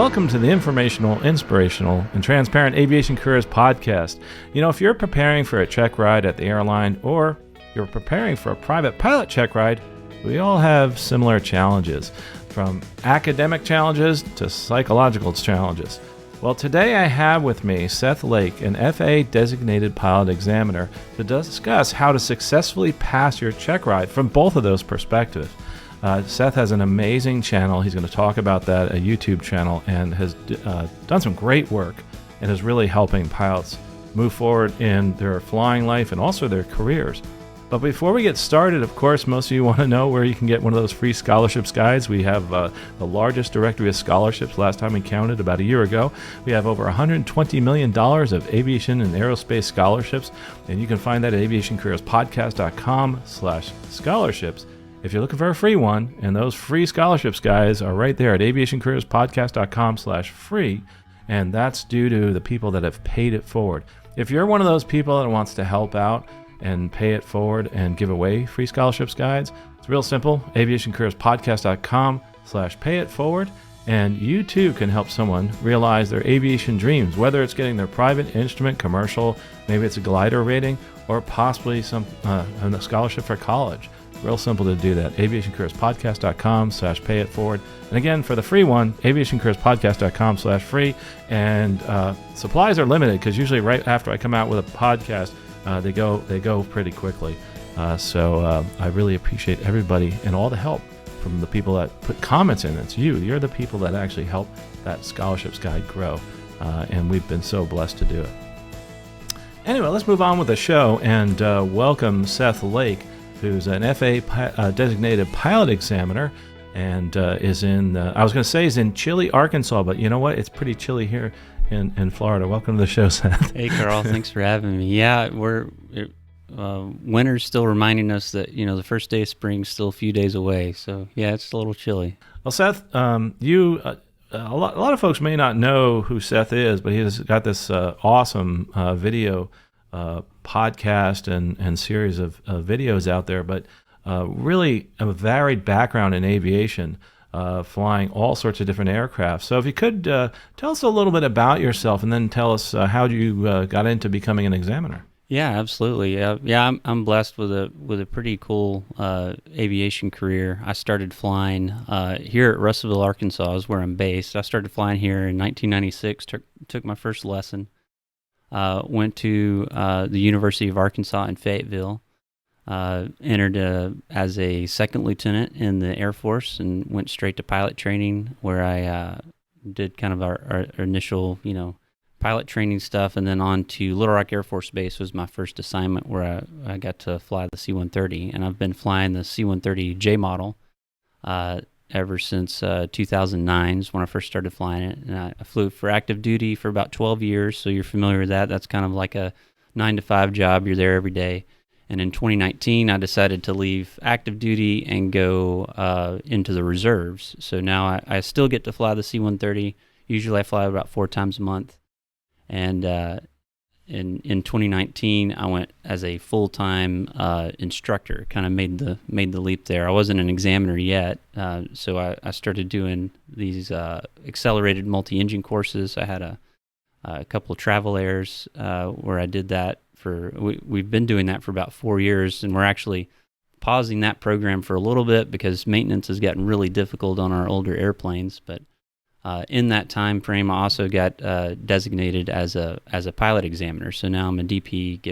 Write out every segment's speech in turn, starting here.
Welcome to the informational, inspirational, and transparent Aviation Careers Podcast. You know, if you're preparing for a check ride at the airline or you're preparing for a private pilot check ride, we all have similar challenges, from academic challenges to psychological challenges. Well, today I have with me Seth Lake, an FAA Designated Pilot Examiner, to discuss how to successfully pass your check ride from both of those perspectives. Seth has an amazing channel. He's going to talk about that, a YouTube channel, and has done some great work and is really helping pilots move forward in their flying life and also their careers. But before we get started, of course, most of you want to know where you can get one of those free scholarships guides. We have the largest directory of scholarships. Last time we counted, about a year ago, we have over $120 million of aviation and aerospace scholarships, and you can find that at aviationcareerspodcast.com/scholarships. If you're looking for a free one, and those free scholarships guys are right there at aviationcareerspodcast.com/free, and that's due to the people that have paid it forward. If you're one of those people that wants to help out and pay it forward and give away free scholarships guides, it's real simple. aviationcareerspodcast.com/pay it forward, and you too can help someone realize their aviation dreams, whether it's getting their private instrument, commercial, maybe it's a glider rating, or possibly a scholarship for college. Real simple to do that. aviationcareerspodcast.com/pay it forward. And again, for the free one, aviationcareerspodcast.com/free. And supplies are limited because usually right after I come out with a podcast, they go pretty quickly. So I really appreciate everybody and all the help from the people that put comments in. It's you. You're the people that actually help that scholarships guide grow. And we've been so blessed to do it. Anyway, let's move on with the show and welcome Seth Lake, who's an FAA Designated Pilot Examiner and is in, I was going to say he's in chilly Arkansas, but you know what? It's pretty chilly here in Florida. Welcome to the show, Seth. Hey, Carl. Thanks for having me. Yeah, winter's still reminding us that, you know, the first day of spring's still a few days away. So, yeah, it's a little chilly. Well, Seth, you, a lot of folks may not know who Seth is, but he's got this awesome video podcast and series of videos out there, but really a varied background in aviation, flying all sorts of different aircraft. So if you could tell us a little bit about yourself and then tell us how you got into becoming an examiner. Yeah, absolutely. Yeah, I'm blessed with a pretty cool aviation career. I started flying here at Russellville, Arkansas is where I'm based. I started flying here in 1996, took my first lesson. Went to the University of Arkansas in Fayetteville, entered as a second lieutenant in the Air Force and went straight to pilot training, where I did kind of our initial, pilot training stuff, and then on to Little Rock Air Force Base was my first assignment, where I got to fly the C-130, and I've been flying the C-130J model ever since 2009 is when I first started flying it. And I flew for active duty for about 12 years, so you're familiar with that. That's kind of like a 9-to-5 job. You're there every day. And in 2019, I decided to leave active duty and go into the reserves. So now I still get to fly the C-130. Usually I fly about 4 times a month. And in 2019, I went as a full-time instructor, kind of made the leap there. I wasn't an examiner yet, so I started doing these accelerated multi-engine courses. I had a couple of travel airs where I did that we've been doing that for about 4 years, and we're actually pausing that program for a little bit because maintenance has gotten really difficult on our older airplanes. But in that time frame, I also got designated as a pilot examiner. So now I'm a DPE,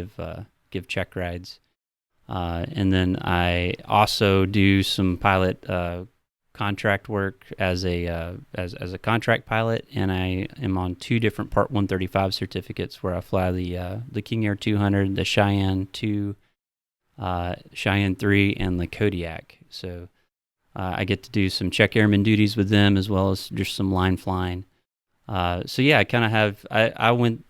give check rides, and then I also do some pilot contract work as a contract pilot, and I am on 2 different Part 135 certificates where I fly the King Air 200, the Cheyenne 2, Cheyenne 3, and the Kodiak. So I get to do some check airman duties with them as well as just some line flying. So yeah, I kind of have, I went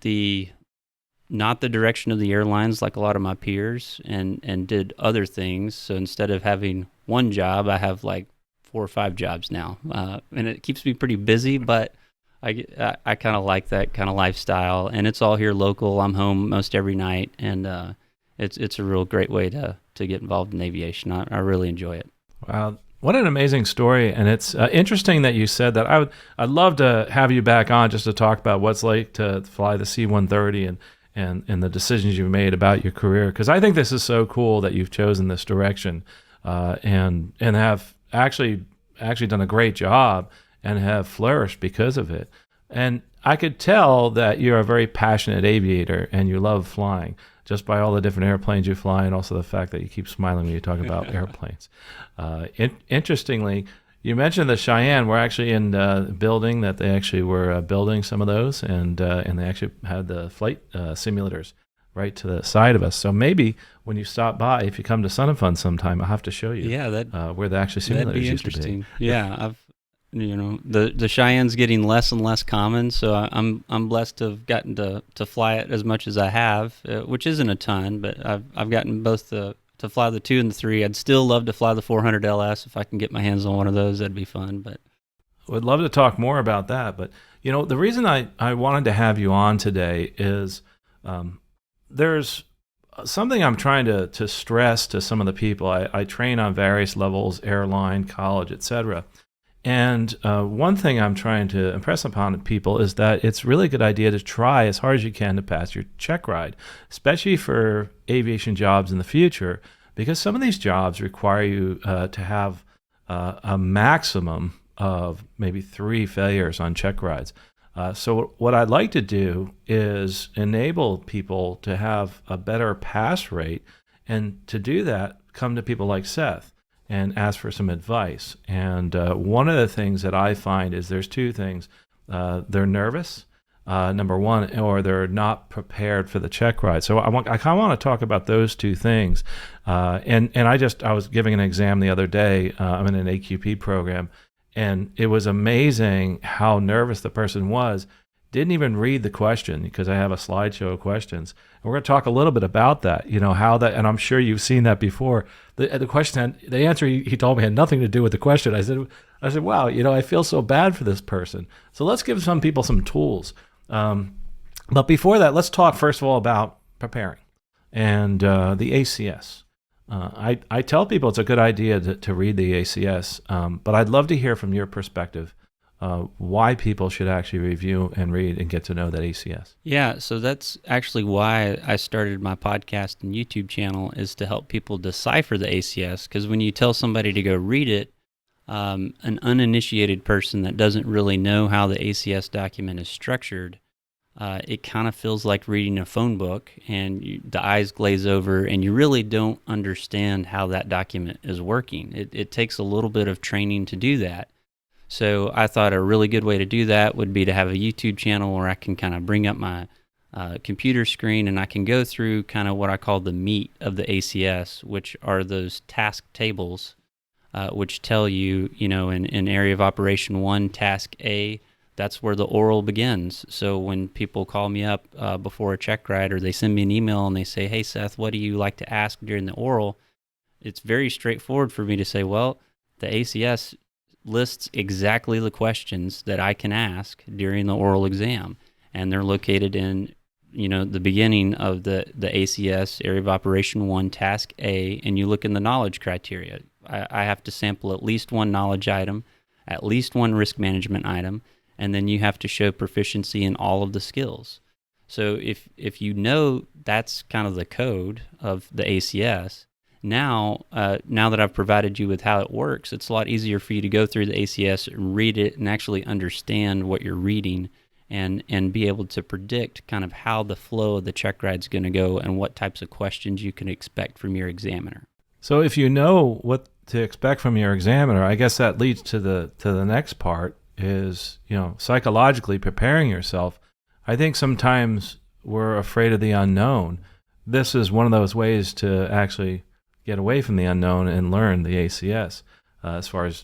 not the direction of the airlines like a lot of my peers and did other things. So instead of having one job, I have like 4 or 5 jobs now. And it keeps me pretty busy, but I kind of like that kind of lifestyle, and it's all here local. I'm home most every night, and it's a real great way to get involved in aviation. I really enjoy it. Wow, What an amazing story, and it's interesting that you said that. I'd love to have you back on just to talk about what's like to fly the C-130 and the decisions you've made about your career, because I think this is so cool that you've chosen this direction, and have actually done a great job and have flourished because of it. And I could tell that you're a very passionate aviator and you love flying, just by all the different airplanes you fly, and also the fact that you keep smiling when you talk about airplanes. Interestingly, you mentioned the Cheyenne. We're actually in the building that they actually were building some of those, and they actually had the flight simulators right to the side of us. So maybe when you stop by, if you come to Sun and Fun sometime, I'll have to show you where the actual simulators used to be. Yeah, the Cheyenne's getting less and less common, so I'm blessed to have gotten to fly it as much as I have, which isn't a ton, but I've gotten both to fly the 2 and the 3. I'd still love to fly the 400 LS if I can get my hands on one of those. That'd be fun. But would love to talk more about that. But the reason I wanted to have you on today is there's something I'm trying to stress to some of the people. I train on various levels, airline, college, etc. And one thing I'm trying to impress upon people is that it's really a good idea to try as hard as you can to pass your check ride, especially for aviation jobs in the future, because some of these jobs require you to have a maximum of maybe 3 failures on check rides. So what I'd like to do is enable people to have a better pass rate, and to do that, come to people like Seth and ask for some advice. And one of the things that I find is there's 2 things. They're nervous, number one, or they're not prepared for the check ride. So I kind of want to talk about those 2 things. And I was giving an exam the other day. I'm in an AQP program, and it was amazing how nervous the person was. Didn't even read the question because I have a slideshow of questions. And we're going to talk a little bit about that, how that, and I'm sure you've seen that before. The question, the answer he told me had nothing to do with the question. I said, wow, I feel so bad for this person. So let's give some people some tools. But before that, let's talk first of all about preparing and the ACS. I tell people it's a good idea to read the ACS, but I'd love to hear from your perspective why people should actually review and read and get to know that ACS. Yeah, so that's actually why I started my podcast and YouTube channel, is to help people decipher the ACS, because when you tell somebody to go read it, an uninitiated person that doesn't really know how the ACS document is structured, it kind of feels like reading a phone book, and the eyes glaze over, and you really don't understand how that document is working. It takes a little bit of training to do that. So I thought a really good way to do that would be to have a YouTube channel where I can kind of bring up my computer screen, and I can go through kind of what I call the meat of the ACS, which are those task tables, which tell you, in area of operation 1, task A, that's where the oral begins. So when people call me up before a check ride, or they send me an email and they say, hey, Seth, what do you like to ask during the oral? It's very straightforward for me to say, well, the ACS lists exactly the questions that I can ask during the oral exam, and they're located in the beginning of the ACS, area of operation 1, task A, and you look in the knowledge criteria. I have to sample at least 1 knowledge item, at least 1 risk management item, and then you have to show proficiency in all of the skills. So if that's kind of the code of the ACS, now that I've provided you with how it works, it's a lot easier for you to go through the ACS and read it and actually understand what you're reading, and be able to predict kind of how the flow of the check ride is going to go and what types of questions you can expect from your examiner. So if you know what to expect from your examiner, I guess that leads to the next part is, psychologically preparing yourself. I think sometimes we're afraid of the unknown. This is one of those ways to actually get away from the unknown and learn the ACS, as far as,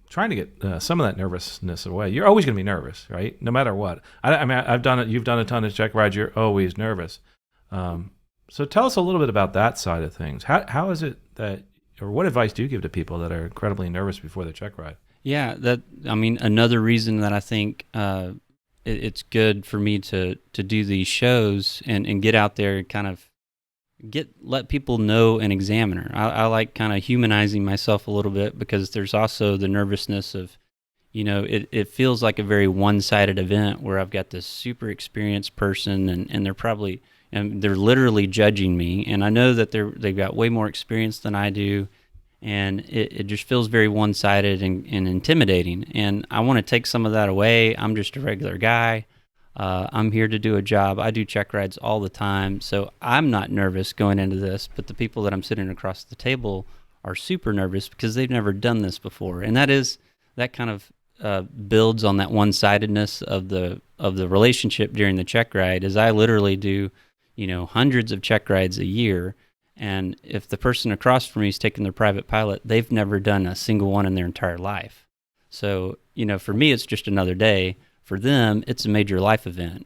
trying to get some of that nervousness away. You're always going to be nervous, right? No matter what. I mean, I've done it. You've done a ton of check rides. You're always nervous. So tell us a little bit about that side of things. How is it that, or what advice do you give to people that are incredibly nervous before the check ride? Yeah, another reason that I think it's good for me to do these shows and get out there and kind of let people know an examiner. I like kind of humanizing myself a little bit, because there's also the nervousness of, it feels like a very one-sided event where I've got this super experienced person, and they're literally judging me, and I know that they've got way more experience than I do, and it just feels very one-sided and intimidating. And I want to take some of that away. I'm just a regular guy. I'm here to do a job. I do check rides all the time, so I'm not nervous going into this, but the people that I'm sitting across the table are super nervous because they've never done this before. And that kind of builds on that one-sidedness of the relationship during the check ride. Is I literally do, hundreds of check rides a year, and if the person across from me is taking their private pilot, they've never done a single one in their entire life. So, for me, it's just another day. For them, it's a major life event,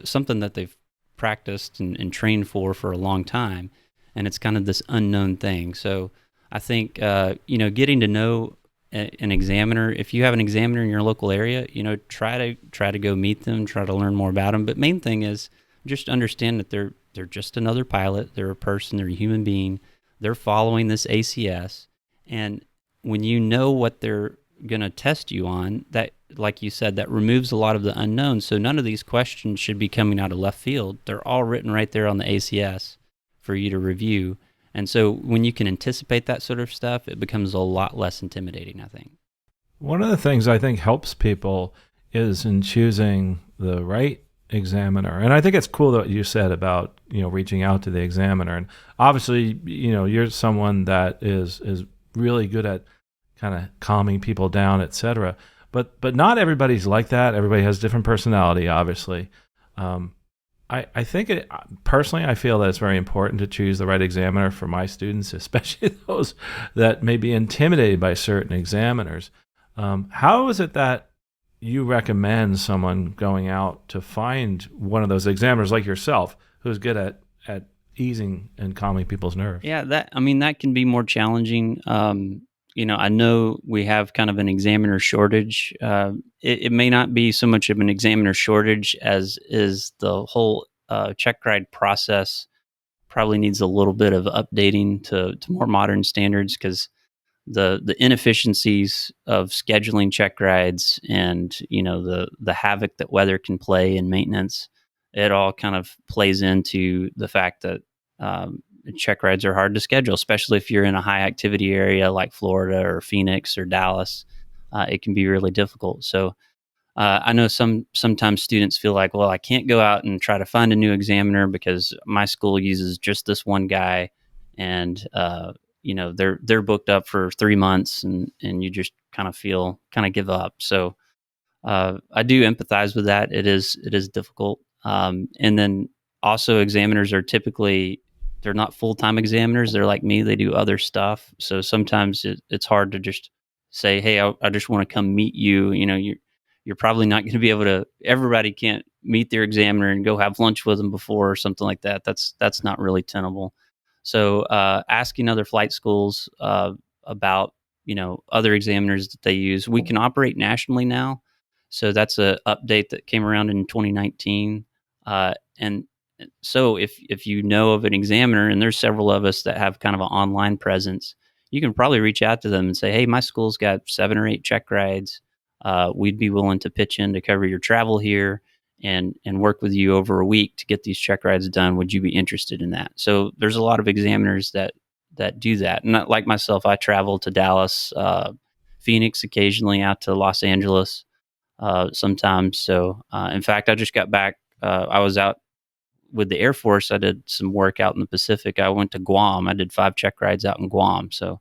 something that they've practiced and trained for a long time, and it's kind of this unknown thing. So I think, getting to know an examiner, if you have an examiner in your local area, try to go meet them, try to learn more about them. But main thing is just understand that they're just another pilot. They're a person. They're a human being. They're following this ACS, and when you know what they're going to test you on, that, like you said, that removes a lot of the unknowns. So none of these questions should be coming out of left field. They're all written right there on the ACS for you to review. And so when you can anticipate that sort of stuff, it becomes a lot less intimidating, I think. One of the things I think helps people is in choosing the right examiner. And I think it's cool that you said about, reaching out to the examiner. And obviously, you're someone that is really good at kind of calming people down, et cetera. But not everybody's like that. Everybody has different personality, obviously. I think personally, I feel that it's very important to choose the right examiner for my students, especially those that may be intimidated by certain examiners. How is it that you recommend someone going out to find one of those examiners like yourself, who's good at easing and calming people's nerves? Yeah, that can be more challenging. I know we have kind of an examiner shortage. It may not be so much of an examiner shortage as is the whole check ride process probably needs a little bit of updating to more modern standards, because the inefficiencies of scheduling check rides and the havoc that weather can play in maintenance, it all kind of plays into the fact that check rides are hard to schedule, especially if you're in a high activity area like Florida or Phoenix or Dallas. It can be really difficult. So I know sometimes students feel like, well, I can't go out and try to find a new examiner because my school uses just this one guy, and they're booked up for 3 months, and you just kind of give up. So I do empathize with that. It is difficult. And then also, examiners are typically, they're not full-time examiners. They're like me. They do other stuff. So sometimes it's hard to just say, hey, I just want to come meet you. You're probably not going to be able to, everybody can't meet their examiner and go have lunch with them before or something like that. That's not really tenable. So asking other flight schools about, other examiners that they use. We can operate nationally now. So that's a update that came around in 2019. And so if you know of an examiner, and there's several of us that have kind of an online presence, you can probably reach out to them and say, hey, my school's got 7 or 8 check rides. We'd be willing to pitch in to cover your travel here and work with you over a week to get these check rides done. Would you be interested in that? So there's a lot of examiners that do that. And not like myself, I travel to Dallas, Phoenix, occasionally out to Los Angeles sometimes. So in fact, I just got back. I was out with the Air Force. I did some work out in the Pacific. I went to Guam. I did 5 check rides out in Guam. So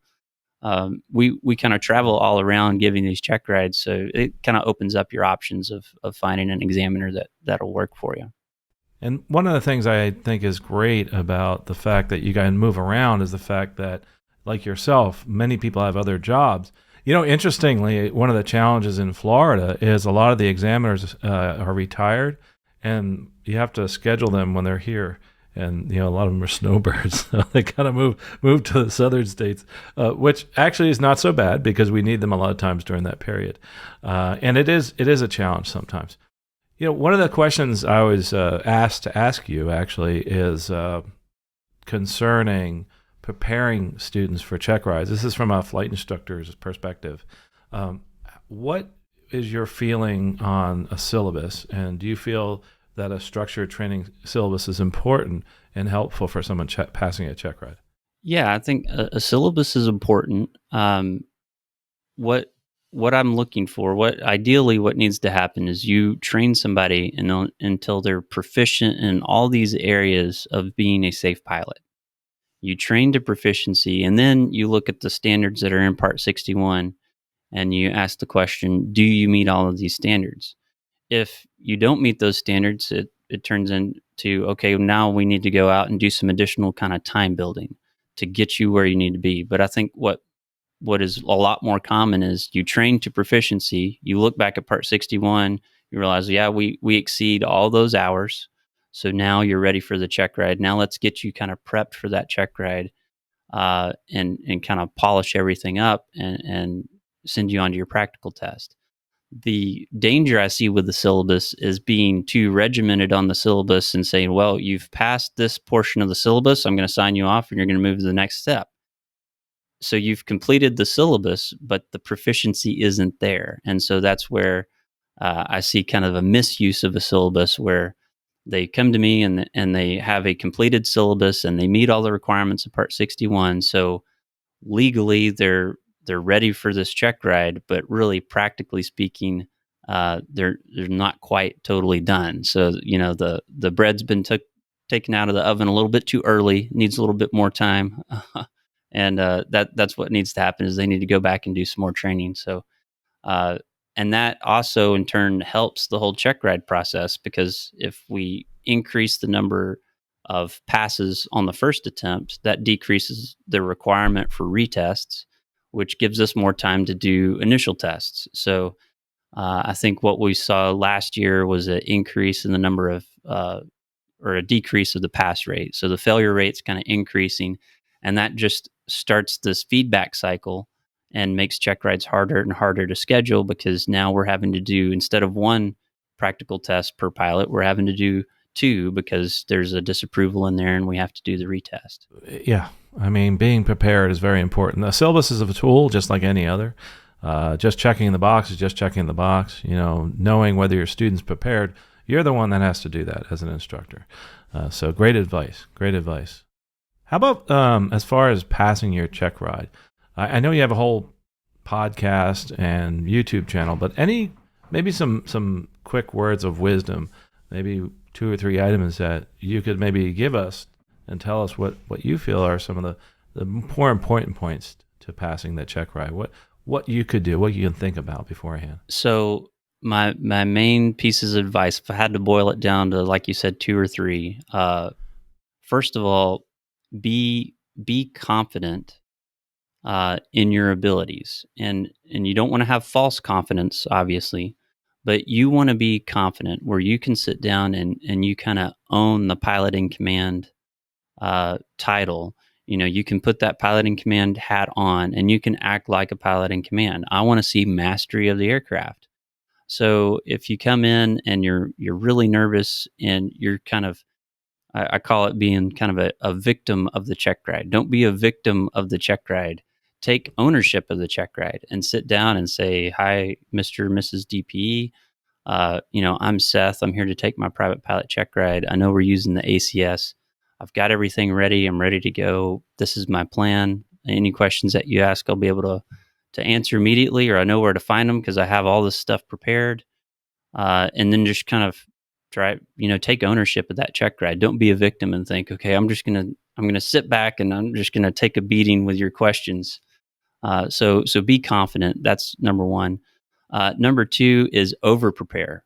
we kind of travel all around giving these check rides. So it kind of opens up your options of finding an examiner that'll work for you. And one of the things I think is great about the fact that you guys move around is the fact that, like yourself, many people have other jobs. Interestingly, one of the challenges in Florida is a lot of the examiners are retired, and you have to schedule them when they're here. And a lot of them are snowbirds, so they kind of move to the southern states, which actually is not so bad because we need them a lot of times during that period. And it is a challenge sometimes. One of the questions I was asked to ask you actually is concerning preparing students for check rides? This is from a flight instructor's perspective. What is your feeling on a syllabus, and do you feel that a structured training syllabus is important and helpful for someone passing a check ride? Yeah, I think a syllabus is important. What I'm looking for, what needs to happen is you train somebody until they're proficient in all these areas of being a safe pilot. You train to proficiency, and then you look at the standards that are in Part 61, and you ask the question, do you meet all of these standards? If you don't meet those standards, it turns into, okay, now we need to go out and do some additional kind of time building to get you where you need to be. But I think what is a lot more common is you train to proficiency. You look back at Part 61, you realize, yeah, we exceed all those hours. So now you're ready for the check ride. Now let's get you kind of prepped for that check ride, and kind of polish everything up and send you on to your practical test. The danger I see with the syllabus is being too regimented on the syllabus and saying, well, you've passed this portion of the syllabus, I'm going to sign you off and you're going to move to the next step. So you've completed the syllabus, but the proficiency isn't there. And so that's where I see kind of a misuse of a syllabus, where they come to me and they have a completed syllabus and they meet all the requirements of Part 61. So legally they're ready for this check ride, but really, practically speaking, they're not quite totally done. So the bread's been taken out of the oven a little bit too early. Needs a little bit more time. And that's what needs to happen, is they need to go back and do some more training. So, and that also in turn helps the whole check ride process, because if we increase the number of passes on the first attempt, that decreases the requirement for retests, which gives us more time to do initial tests. So I think what we saw last year was an increase in the number of or a decrease of the pass rate. So the failure rate's kind of increasing, and that just starts this feedback cycle and makes check rides harder and harder to schedule, because now we're having to do, instead of one practical test per pilot, we're having to do two, because there's a disapproval in there and we have to do the retest. Yeah. I mean, being prepared is very important. The syllabus is a tool just like any other. Just checking the box is just checking the box. Knowing whether your student's prepared, you're the one that has to do that as an instructor. So great advice. Great advice. How about as far as passing your check ride? I know you have a whole podcast and YouTube channel, but maybe some quick words of wisdom, maybe 2 or 3 items that you could maybe give us and tell us what you feel are some of the more important points to passing that check ride. What you could do, what you can think about beforehand. So my main pieces of advice, if I had to boil it down to, like you said, 2 or 3, first of all, be confident in your abilities, and you don't want to have false confidence, obviously, but you want to be confident where you can sit down and you kind of own the pilot in command title. You can put that pilot in command hat on and you can act like a pilot in command. I want to see mastery of the aircraft. So if you come in and you're really nervous and you're kind of, I call it being kind of a victim of the check ride. Don't be a victim of the check ride. Take ownership of the check ride and sit down and say, hi, Mr. or Mrs. DPE. I'm Seth. I'm here to take my private pilot check ride. I know we're using the ACS. I've got everything ready. I'm ready to go. This is my plan. Any questions that you ask, I'll be able to answer immediately, or I know where to find them because I have all this stuff prepared. And then just kind of take ownership of that check ride. Don't be a victim and think, okay, I'm gonna sit back and I'm just gonna take a beating with your questions. So be confident. That's number one. Number 2 is over prepare.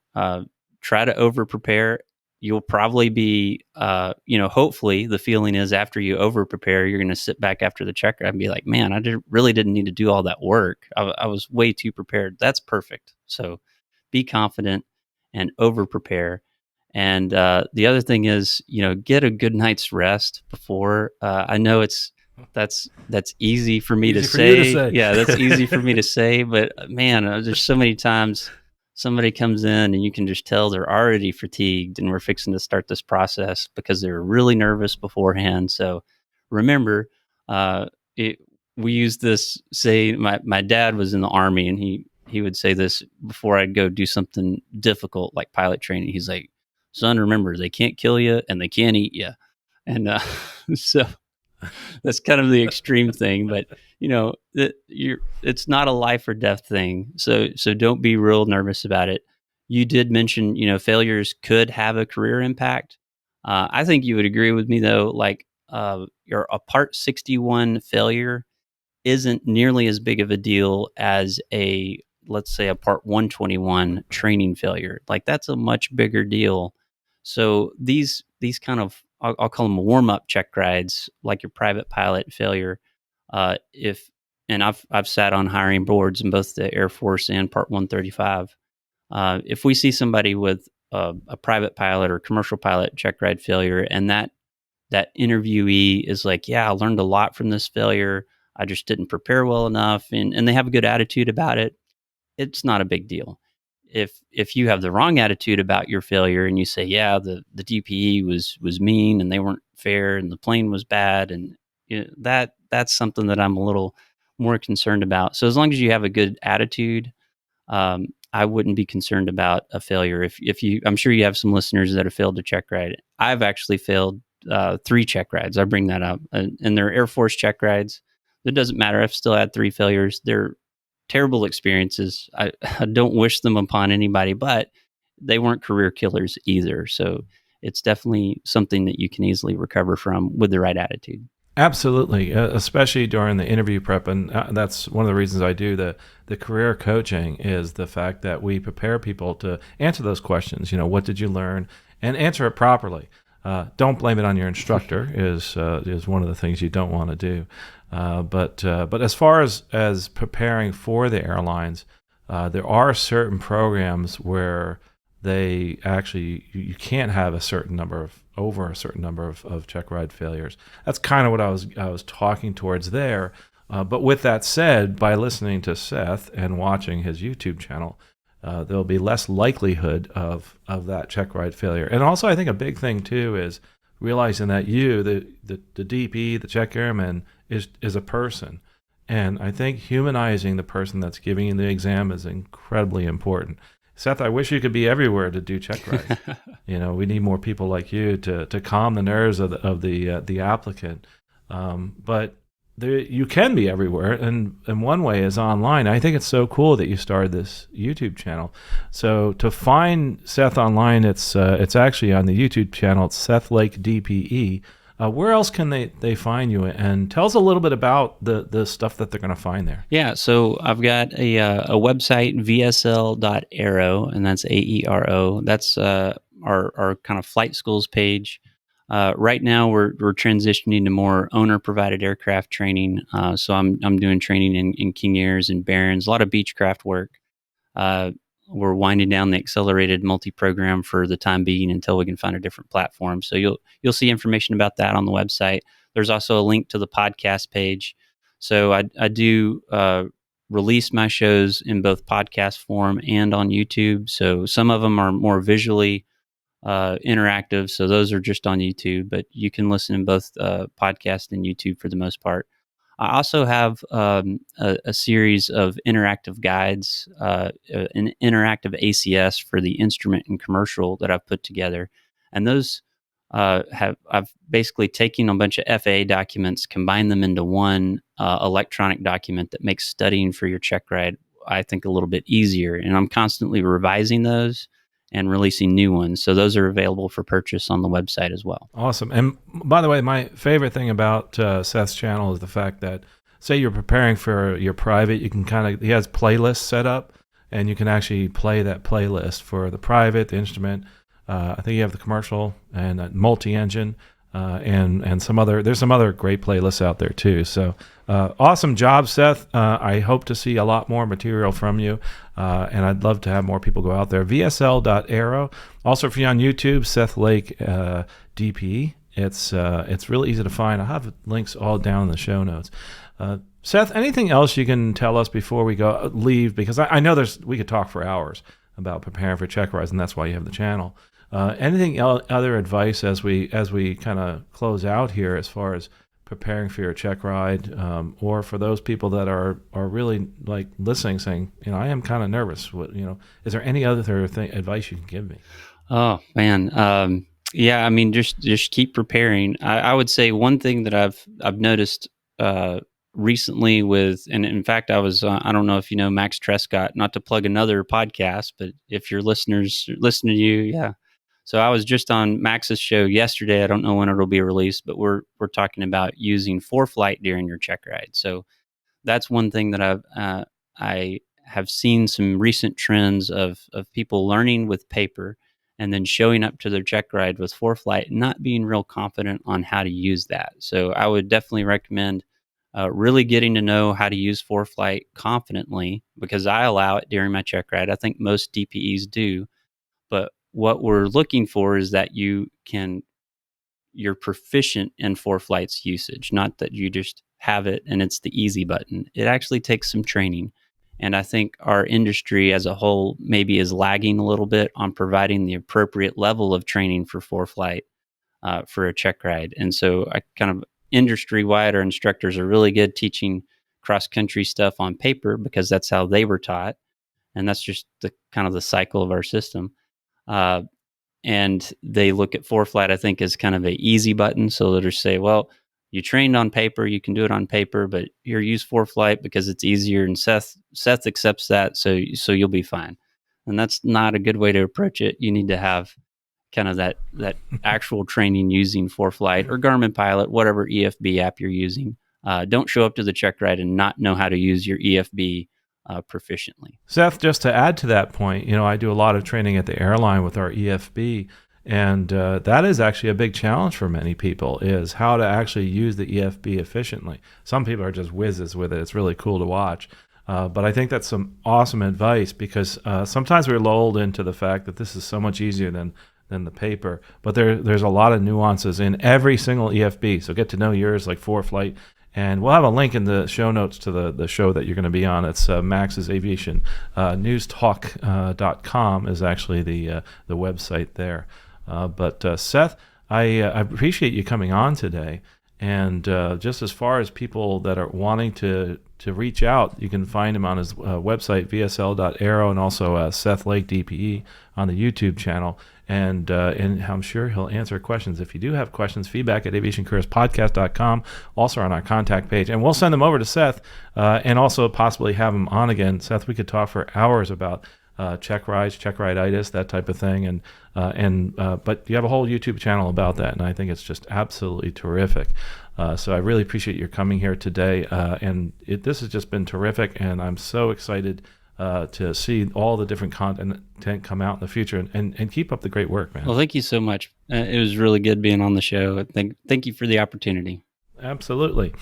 Try to over prepare. You'll probably be, hopefully the feeling is after you over prepare, you're going to sit back after the check ride and be like, man, really didn't need to do all that work. I was way too prepared. That's perfect. So be confident and over prepare. And the other thing is, get a good night's rest before. I know that's easy for me to say. Yeah, that's easy for me to say. But man, there's so many times somebody comes in and you can just tell they're already fatigued, and we're fixing to start this process because they were really nervous beforehand. So remember, uh, it, we use this, say, my dad was in the Army, and he would say this before I'd go do something difficult like pilot training. He's like, son, remember, they can't kill you and they can't eat you. And so that's kind of the extreme thing, but it's not a life or death thing. So don't be real nervous about it. You did mention, failures could have a career impact. I think you would agree with me though, like a Part 61 failure isn't nearly as big of a deal as let's say a Part 121 training failure. Like that's a much bigger deal. So these kind of, I'll call them warm up check rides, like your private pilot failure. If and I've sat on hiring boards in both the Air Force and Part 135. If we see somebody with a private pilot or commercial pilot check ride failure, and that interviewee is like, yeah, I learned a lot from this failure, I just didn't prepare well enough, and they have a good attitude about it, it's not a big deal. If you have the wrong attitude about your failure and you say, yeah, the DPE was mean and they weren't fair and the plane was bad, and that's something that I'm a little more concerned about. So as long as you have a good attitude, I wouldn't be concerned about a failure. If you, I'm sure you have some listeners that have failed to check ride. I've actually failed 3 check rides. I bring that up, and they're Air Force check rides. It doesn't matter. I've still had 3 failures. They're terrible experiences. I don't wish them upon anybody, but they weren't career killers either. So it's definitely something that you can easily recover from with the right attitude. Absolutely, especially during the interview prep, and that's one of the reasons I do the career coaching, is the fact that we prepare people to answer those questions. What did you learn, and answer it properly. Don't blame it on your instructor is one of the things you don't want to do. But as far as preparing for the airlines, there are certain programs where they actually, you can't have over a certain number of check ride failures. That's kind of what I was talking towards there. But with that said, by listening to Seth and watching his YouTube channel, there'll be less likelihood of that check ride failure. And also, I think a big thing too is realizing that the DP, the check airman, is a person. And I think humanizing the person that's giving you the exam is incredibly important. Seth, I wish you could be everywhere to do check rides. We need more people like you to calm the nerves of the applicant. But you can be everywhere, and one way is online. I think it's so cool that you started this YouTube channel. So to find Seth online, it's actually on the YouTube channel. It's Seth Lake DPE. Where else can they find you? And tell us a little bit about the stuff that they're going to find there. Yeah, so I've got a website, vsl.aero, and that's AERO. That's our kind of flight schools page. Right now, we're transitioning to more owner-provided aircraft training. So I'm doing training in King Airs and Barons, a lot of Beechcraft work. We're winding down the accelerated multi-program for the time being until we can find a different platform. So you'll see information about that on the website. There's also a link to the podcast page. So I do release my shows in both podcast form and on YouTube. So some of them are more visually interactive, so those are just on YouTube, but you can listen in both podcast and YouTube for the most part. I also have a series of interactive guides, an interactive ACS for the instrument and commercial that I've put together, and those I've basically taken a bunch of FAA documents, combined them into one electronic document that makes studying for your check ride, I think, a little bit easier, and I'm constantly revising those and releasing new ones. So those are available for purchase on the website as well. Awesome. And by the way, my favorite thing about Seth's channel is the fact that, say you're preparing for your private, you can he has playlists set up, and you can actually play that playlist for the private, the instrument. I think you have the commercial and multi-engine, and there's some other great playlists out there too. So awesome job, Seth. I hope to see a lot more material from you, and I'd love to have more people go out there. VSL.aero. Also, if you're on YouTube, Seth Lake DPE. It's really easy to find. I'll have links all down in the show notes. Seth, anything else you can tell us before we leave? Because I know we could talk for hours about preparing for check rides, and that's why you have the channel. Anything other advice as we kind of close out here as far as preparing for your check ride, or for those people that are really like listening, saying, I am kind of nervous. Is there any other advice you can give me? Oh man, yeah. I mean, just keep preparing. I would say one thing that I've noticed recently and in fact, I don't know if you know Max Trescott. Not to plug another podcast, but if your listeners listen to you, yeah. So I was just on Max's show yesterday. I don't know when it'll be released, but we're talking about using ForeFlight during your check ride. So that's one thing that I have seen some recent trends of people learning with paper and then showing up to their check ride with ForeFlight, not being real confident on how to use that. So I would definitely recommend really getting to know how to use ForeFlight confidently, because I allow it during my check ride. I think most DPEs do, but what we're looking for is that you're proficient in ForeFlight's usage, not that you just have it and it's the easy button. It actually takes some training. And I think our industry as a whole maybe is lagging a little bit on providing the appropriate level of training for ForeFlight for a check ride. And so I kind of industry-wide, our instructors are really good teaching cross-country stuff on paper because that's how they were taught. And that's just the kind of the cycle of our system. And they look at ForeFlight, I think, as kind of an easy button. So they'll just say, well, you trained on paper, you can do it on paper, but here, use ForeFlight because it's easier. And Seth accepts that, so you'll be fine. And that's not a good way to approach it. You need to have kind of that actual training using ForeFlight or Garmin Pilot, whatever EFB app you're using. Don't show up to the check ride and not know how to use your EFB proficiently. Seth, just to add to that point, I do a lot of training at the airline with our EFB, and that is actually a big challenge for many people, is how to actually use the EFB efficiently. Some people are just whizzes with it. It's really cool to watch. But I think that's some awesome advice, because sometimes we're lulled into the fact that this is so much easier than the paper, but there's a lot of nuances in every single EFB. So get to know yours, like ForeFlight. And we'll have a link in the show notes to the show that you're going to be on. It's Max's Aviation. Newstalk.com is actually the website there. But Seth, I appreciate you coming on today. And just as far as people that are wanting to reach out, you can find him on his website, vsl.aero, and also Seth Lake DPE on the YouTube channel. And I'm sure he'll answer questions. If you do have questions, feedback at aviationcareerspodcast.com, also on our contact page. And we'll send them over to Seth and also possibly have him on again. Seth, we could talk for hours about check rides, check ride-itis, that type of thing. But you have a whole YouTube channel about that, and I think it's just absolutely terrific. So I really appreciate your coming here today. This has just been terrific, and I'm so excited to see all the different content come out in the future, and keep up the great work, man. Well, thank you so much. It was really good being on the show. Thank you for the opportunity. Absolutely.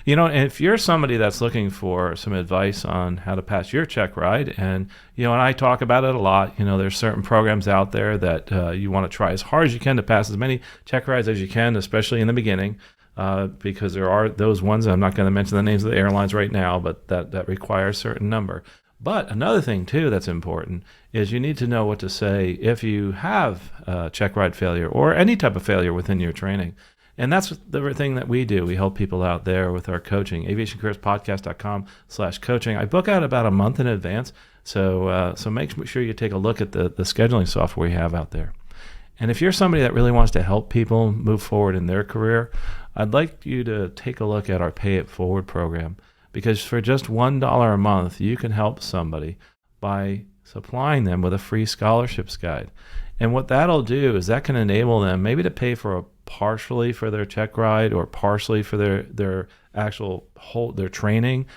And if you're somebody that's looking for some advice on how to pass your check ride, and I talk about it a lot, there's certain programs out there that you want to try as hard as you can to pass as many check rides as you can, especially in the beginning. Because there are those ones, I'm not going to mention the names of the airlines right now, but that require a certain number. But another thing, too, that's important is you need to know what to say if you have check ride failure or any type of failure within your training. And that's the thing that we do. We help people out there with our coaching. aviationcareerspodcast.com/coaching. I book out about a month in advance, so make sure you take a look at the scheduling software we have out there. And if you're somebody that really wants to help people move forward in their career, I'd like you to take a look at our Pay It Forward program. Because for just $1 a month, you can help somebody by supplying them with a free scholarships guide. And what that'll do is that can enable them maybe to pay for partially for their check ride, or partially for their actual whole training.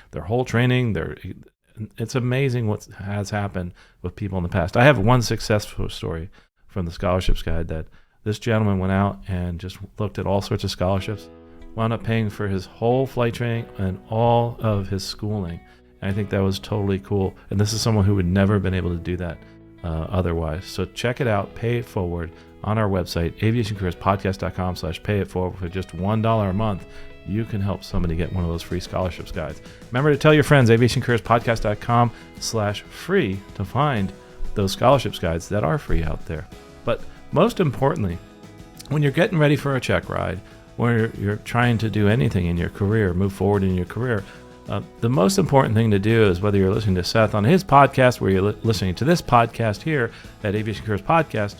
It's amazing what has happened with people in the past. I have one successful story from the scholarships guide, that this gentleman went out and just looked at all sorts of scholarships, wound up paying for his whole flight training and all of his schooling. And I think that was totally cool. And this is someone who would never have been able to do that otherwise. So check it out, Pay It Forward, on our website, aviationcareerspodcast.com/payitforward. For just $1 a month, you can help somebody get one of those free scholarships guides. Remember to tell your friends, aviationcareerspodcast.com/free, to find those scholarships guides that are free out there. But most importantly, when you're getting ready for a check ride, or you're trying to do anything in your career, move forward in your career, the most important thing to do is, whether you're listening to Seth on his podcast, where you're listening to this podcast here at Aviation Careers Podcast,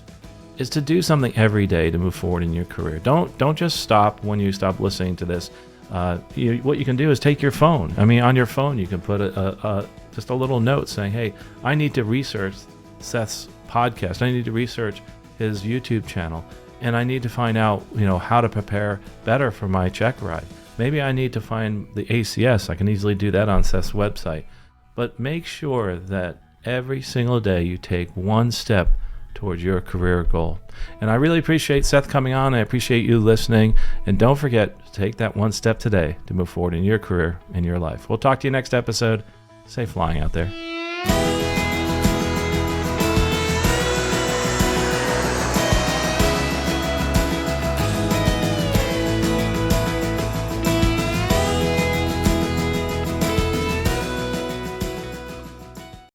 is to do something every day to move forward in your career. Don't just stop when you stop listening to this. What you can do is take your phone. I mean, on your phone, you can put just a little note saying, hey, I need to research Seth's podcast. I need to research his YouTube channel. And I need to find out, how to prepare better for my check ride. Maybe I need to find the ACS. I can easily do that on Seth's website. But make sure that every single day you take one step towards your career goal. And I really appreciate Seth coming on. I appreciate you listening. And don't forget to take that one step today to move forward in your career and your life. We'll talk to you next episode. Safe flying out there.